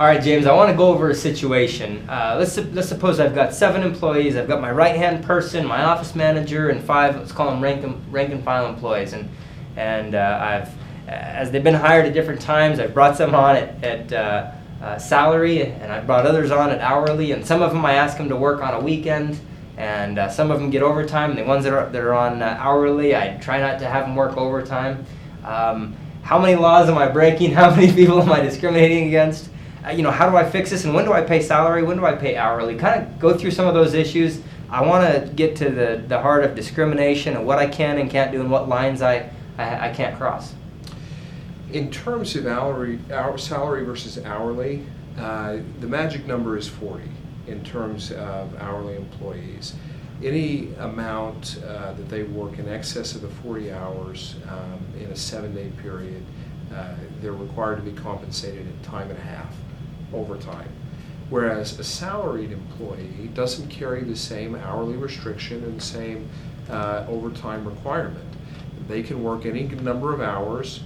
All right, James, I want to go over a situation. Let's suppose I've got 7 employees. I've got my right-hand person, my office manager, and 5, let's call them rank and file employees. And as they've been hired at different times, I've brought some on at salary, and I've brought others on at hourly. And some of them I ask them to work on a weekend, and some of them get overtime. And the ones that are on hourly, I try not to have them work overtime. How many laws am I breaking? How many people am I discriminating against? How do I fix this, and when do I pay salary? When do I pay hourly? Kind of go through some of those issues. I want to get to the heart of discrimination and what I can and can't do and what lines I can't cross. In terms of salary versus hourly, the magic number is 40 in terms of hourly employees. Any amount that they work in excess of the 40 hours in a 7-day period, they're required to be compensated at time and a half overtime. Whereas a salaried employee doesn't carry the same hourly restriction and the same overtime requirement. They can work any number of hours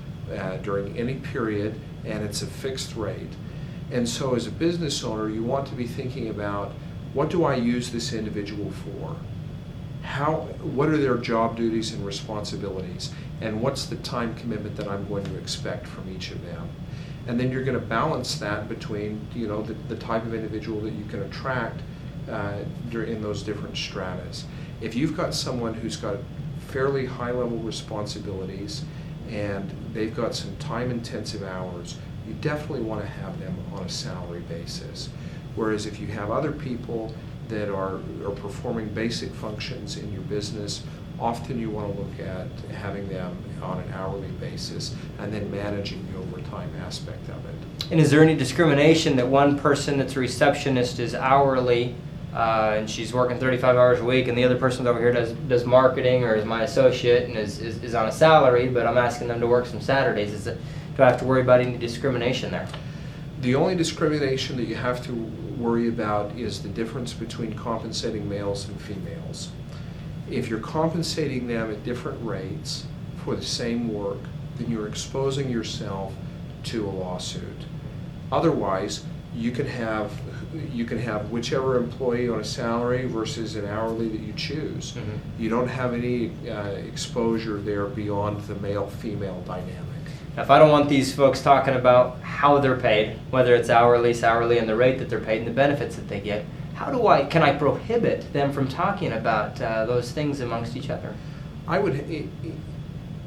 during any period, and it's a fixed rate. And so as a business owner, you want to be thinking about, what do I use this individual for? What are their job duties and responsibilities? And what's the time commitment that I'm going to expect from each of them? And then you're going to balance that between the type of individual that you can attract in those different stratas. If you've got someone who's got fairly high level responsibilities and they've got some time intensive hours, you definitely want to have them on a salary basis. Whereas if you have other people that are performing basic functions in your business, often you want to look at having them on an hourly basis and then managing the overtime aspect of it. And is there any discrimination that one person that's a receptionist is hourly and she's working 35 hours a week, and the other person over here does marketing or is my associate and is on a salary, but I'm asking them to work some Saturdays? Do I have to worry about any discrimination there? The only discrimination that you have to worry about is the difference between compensating males and females. If you're compensating them at different rates for the same work, then you're exposing yourself to a lawsuit. Otherwise, you can have whichever employee on a salary versus an hourly that you choose. Mm-hmm. You don't have any exposure there beyond the male-female dynamic. Now, if I don't want these folks talking about how they're paid, whether it's hourly, and the rate that they're paid and the benefits that they get, can I prohibit them from talking about those things amongst each other? I would,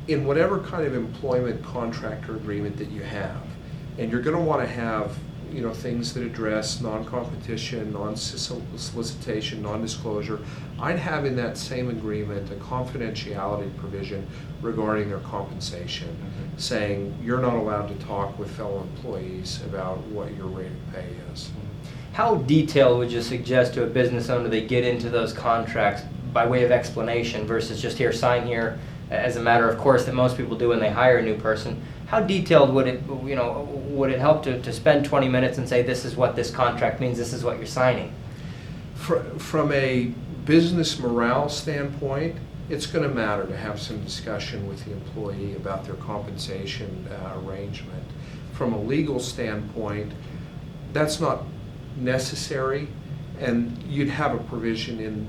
in whatever kind of employment contract or agreement that you have, and you're going to want to have things that address non-competition, non-solicitation, non-disclosure, I'd have in that same agreement a confidentiality provision regarding their compensation, saying you're not allowed to talk with fellow employees about what your rate of pay is. How detailed would you suggest to a business owner they get into those contracts by way of explanation versus just sign here as a matter of course that most people do when they hire a new person? How detailed would it help to spend 20 minutes and say, this is what this contract means, this is what you're signing? From a business morale standpoint, it's going to matter to have some discussion with the employee about their compensation arrangement. From a legal standpoint, that's not necessary, and you'd have a provision in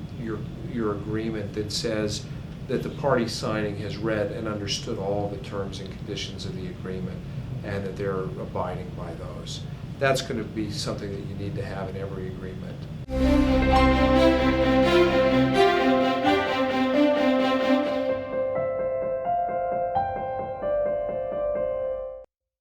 your agreement that says that the party signing has read and understood all the terms and conditions of the agreement and that they're abiding by those. That's going to be something that you need to have in every agreement.